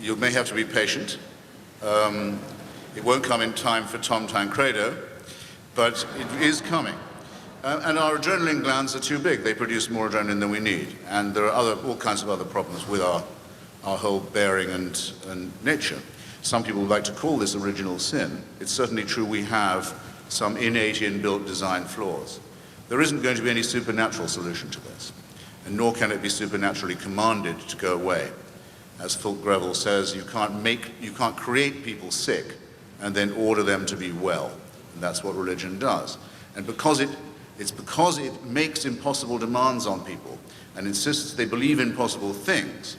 You may have to be patient. It won't come in time for Tom Tancredo, but it is coming. And our adrenaline glands are too big. They produce more adrenaline than we need. And there are all kinds of other problems with our whole bearing and nature. Some people like to call this original sin. It's certainly true we have some innate inbuilt design flaws. There isn't going to be any supernatural solution to this, and nor can it be supernaturally commanded to go away. As Fulk Greville says, you can't create people sick and then order them to be well. And that's what religion does. And because it makes impossible demands on people and insists they believe impossible things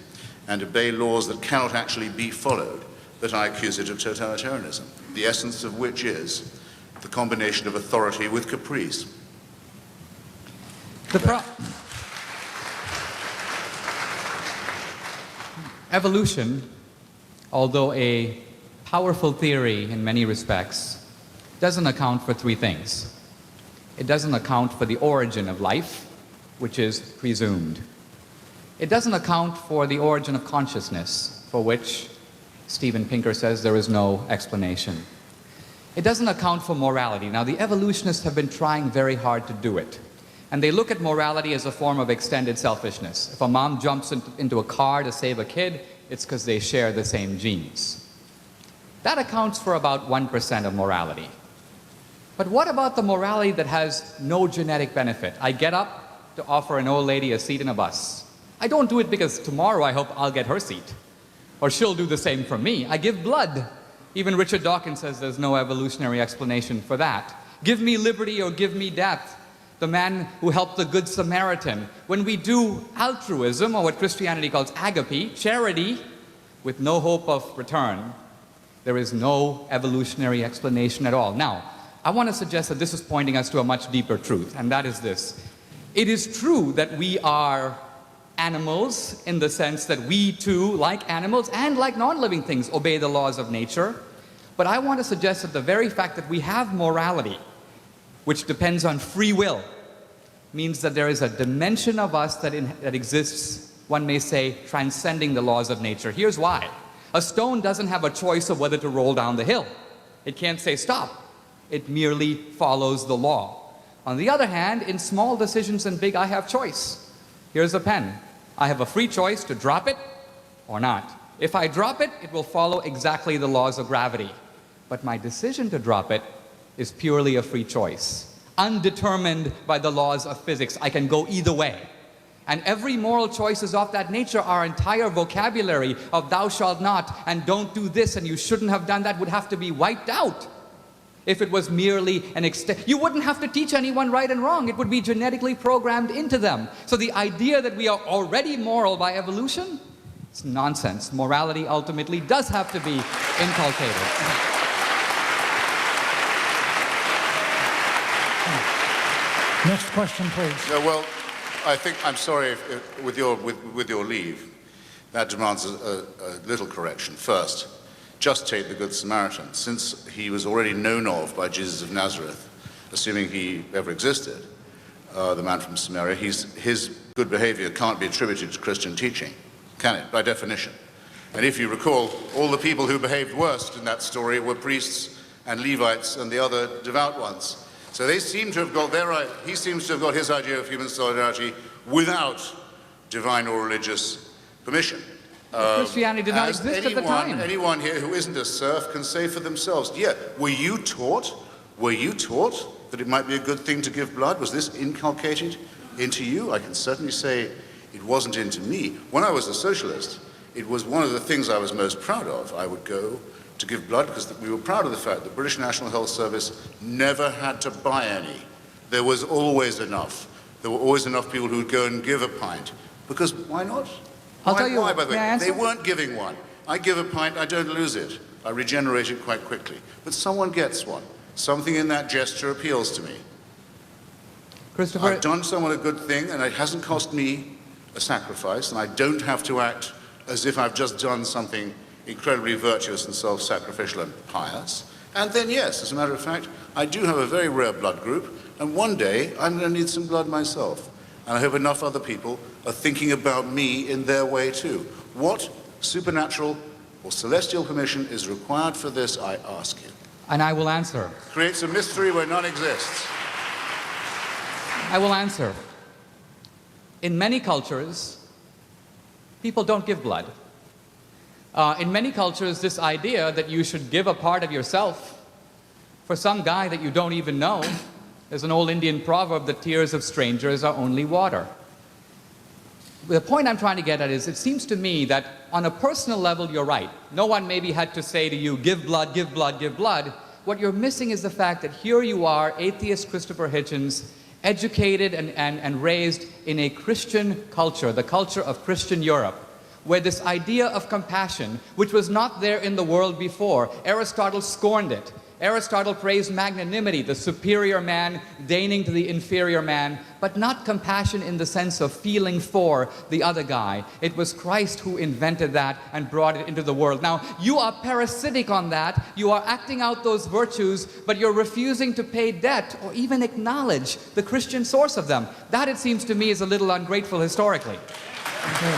and obey laws that cannot actually be followed, that I accuse it of totalitarianism, the essence of which is the combination of authority with caprice. Evolution, although a powerful theory in many respects, doesn't account for three things. It doesn't account for the origin of life, which is presumed. It doesn't account for the origin of consciousness, for which Steven Pinker says there is no explanation. It doesn't account for morality. Now, the evolutionists have been trying very hard to do it. And they look at morality as a form of extended selfishness. If a mom jumps into a car to save a kid, it's because they share the same genes. That accounts for about 1% of morality. But what about the morality that has no genetic benefit? I get up to offer an old lady a seat in a bus. I don't do it because tomorrow I hope I'll get her seat. Or she'll do the same for me. I give blood. Even Richard Dawkins says there's no evolutionary explanation for that. Give me liberty or give me death. The man who helped the Good Samaritan. When we do altruism, or what Christianity calls agape, charity, with no hope of return, there is no evolutionary explanation at all. Now, I want to suggest that this is pointing us to a much deeper truth, and that is this. It is true that we are animals in the sense that we too, like animals and like non-living things, obey the laws of nature. But I want to suggest that the very fact that we have morality, which depends on free will, means that there is a dimension of us that exists, one may say, transcending the laws of nature. Here's why. A stone doesn't have a choice of whether to roll down the hill. It can't say stop. It merely follows the law. On the other hand, in small decisions and big, I have choice. Here's a pen. I have a free choice to drop it or not. If I drop it, it will follow exactly the laws of gravity. But my decision to drop it is purely a free choice, undetermined by the laws of physics. I can go either way. And every moral choice is of that nature. Our entire vocabulary of thou shalt not and don't do this and you shouldn't have done that would have to be wiped out if it was merely an you wouldn't have to teach anyone right and wrong. It would be genetically programmed into them. So the idea that we are already moral by evolution, it's nonsense. Morality ultimately does have to be inculcated. Next question, please. Well, I think, I'm sorry, with your leave, that demands a little correction. First, just take the Good Samaritan. Since he was already known of by Jesus of Nazareth, assuming he ever existed, the man from Samaria, his good behavior can't be attributed to Christian teaching, can it, by definition? And if you recall, all the people who behaved worst in that story were priests and Levites and the other devout ones. So they seem to have got he seems to have got his idea of human solidarity without divine or religious permission. Christianity did not exist at the time. Anyone here who isn't a serf can say for themselves, yeah, were you taught that it might be a good thing to give blood? Was this inculcated into you? I can certainly say it wasn't into me. When I was a socialist, it was one of the things I was most proud of. I would go to give blood because we were proud of the fact that the British National Health Service never had to buy any. There was always enough. There were always enough people who would go and give a pint. Because why not? I'll tell you, why, by the way? answer? They weren't giving one. I give a pint, I don't lose it. I regenerate it quite quickly. But someone gets one. Something in that gesture appeals to me. Christopher, I've done someone a good thing, and it hasn't cost me a sacrifice, and I don't have to act as if I've just done something incredibly virtuous and self-sacrificial and pious. And then, yes, as a matter of fact, I do have a very rare blood group, and one day I'm going to need some blood myself. And I hope enough other people are thinking about me in their way too. What supernatural or celestial permission is required for this, I ask you? And I will answer. Creates a mystery where none exists. I will answer. In many cultures, people don't give blood. In many cultures, this idea that you should give a part of yourself for some guy that you don't even know, there's an old Indian proverb, the tears of strangers are only water. The point I'm trying to get at is, it seems to me that on a personal level, you're right. No one maybe had to say to you, give blood, give blood, give blood. What you're missing is the fact that here you are, atheist Christopher Hitchens, educated and raised in a Christian culture, the culture of Christian Europe, where this idea of compassion, which was not there in the world before, Aristotle scorned it. Aristotle praised magnanimity, the superior man deigning to the inferior man, but not compassion in the sense of feeling for the other guy. It was Christ who invented that and brought it into the world. Now, you are parasitic on that. You are acting out those virtues, but you're refusing to pay debt or even acknowledge the Christian source of them. That, it seems to me, is a little ungrateful historically. Okay.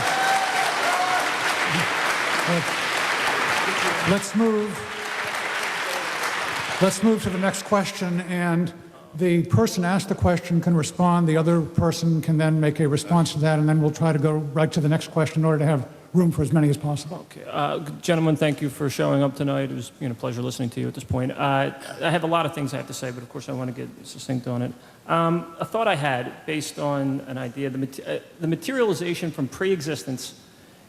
Let's move to the next question, and the person asked the question can respond. The other person can then make a response to that, and then we'll try to go right to the next question in order to have room for as many as possible. Okay. Gentlemen, thank you for showing up tonight. It was a pleasure listening to you at this point. I have a lot of things I have to say, but of course I want to get succinct on it. A thought I had based on an idea, the materialization from pre-existence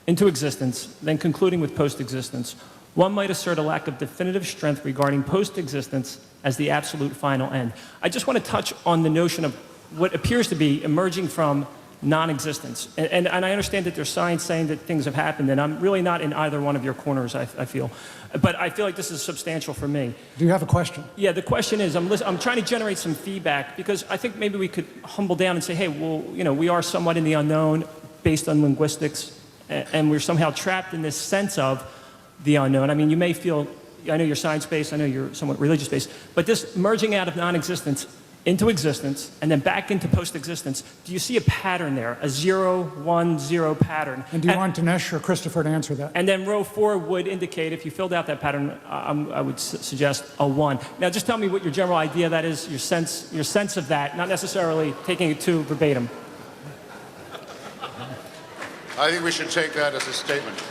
into existence, then concluding with post-existence. One might assert a lack of definitive strength regarding post-existence as the absolute final end. I just want to touch on the notion of what appears to be emerging from non-existence. And I understand that there's science saying that things have happened, and I'm really not in either one of your corners, I feel. But I feel like this is substantial for me. Do you have a question? Yeah, the question is, I'm trying to generate some feedback, because I think maybe we could humble down and say, hey, well, we are somewhat in the unknown based on linguistics, and we're somehow trapped in this sense of the unknown. I mean, you may feel, I know you're science-based, I know you're somewhat religious-based, but this merging out of non-existence into existence and then back into post-existence, do you see a pattern there, a 0-1-0 pattern? And do you want Dinesh or Christopher to answer that? And then row 4 would indicate, if you filled out that pattern, I would suggest a 1. Now, just tell me what your general idea of that is, your sense of that, not necessarily taking it too verbatim. I think we should take that as a statement.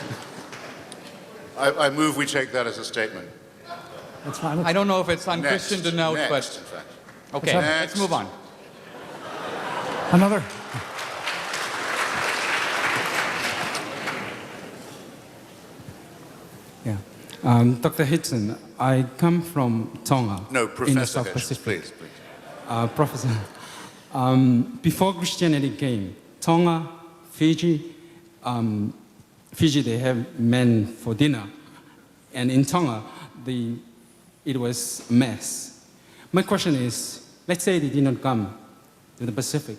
I move we take that as a statement. That's fine. I don't know if it's unchristian to note, next, but... in fact. Okay, let's move on. Another? Yeah. Dr. Hitchens, I come from Tonga No, in the Professor South Hitchens, Pacific. please. Professor, before Christianity came, Tonga, Fiji, they have men for dinner. And in Tonga, it was a mess. My question is, let's say they did not come to the Pacific.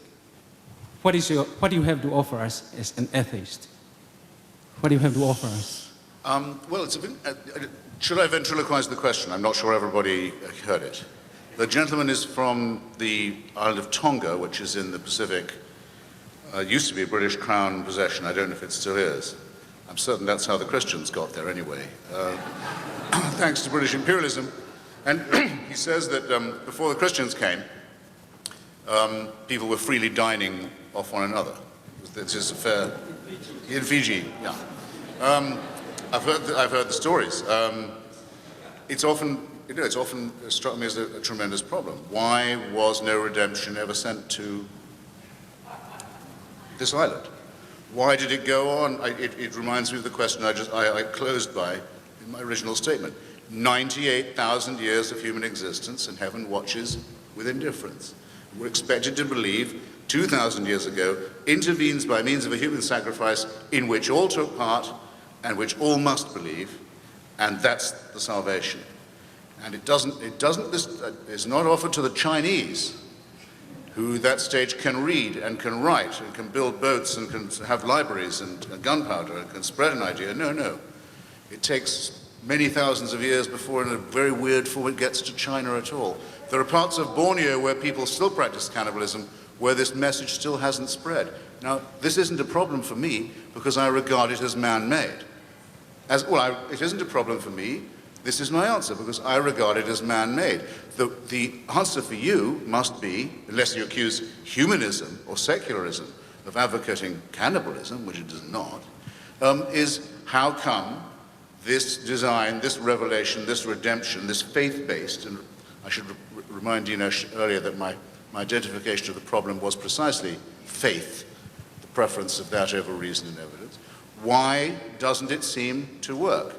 What do you have to offer us as an atheist? What do you have to offer us? Well, should I ventriloquize the question? I'm not sure everybody heard it. The gentleman is from the island of Tonga, which is in the Pacific. Used to be a British Crown possession. I don't know if it still is. I'm certain that's how the Christians got there anyway, thanks to British imperialism. And he says that before the Christians came, people were freely dining off one another. This is a fair... In Fiji, yeah. I've heard the stories. It's often struck me as a tremendous problem. Why was no redemption ever sent to this island? Why did it go on? It reminds me of the question I closed by in my original statement. 98,000 years of human existence, and heaven watches with indifference. We're expected to believe 2,000 years ago intervenes by means of a human sacrifice in which all took part and which all must believe, and that's the salvation. And it's not offered to the Chinese, who at that stage can read and can write and can build boats and can have libraries and gunpowder and can spread an idea. No. It takes many thousands of years before, in a very weird form, it gets to China at all. There are parts of Borneo where people still practice cannibalism, where this message still hasn't spread. Now, this isn't a problem for me because I regard it as man-made. It isn't a problem for me. This is my answer, because I regard it as man-made. The answer for you must be, unless you accuse humanism or secularism of advocating cannibalism, which it does not, is how come this design, this revelation, this redemption, this faith-based, and I should remind Dino earlier that my identification of the problem was precisely faith, the preference of that over reason and evidence. Why doesn't it seem to work?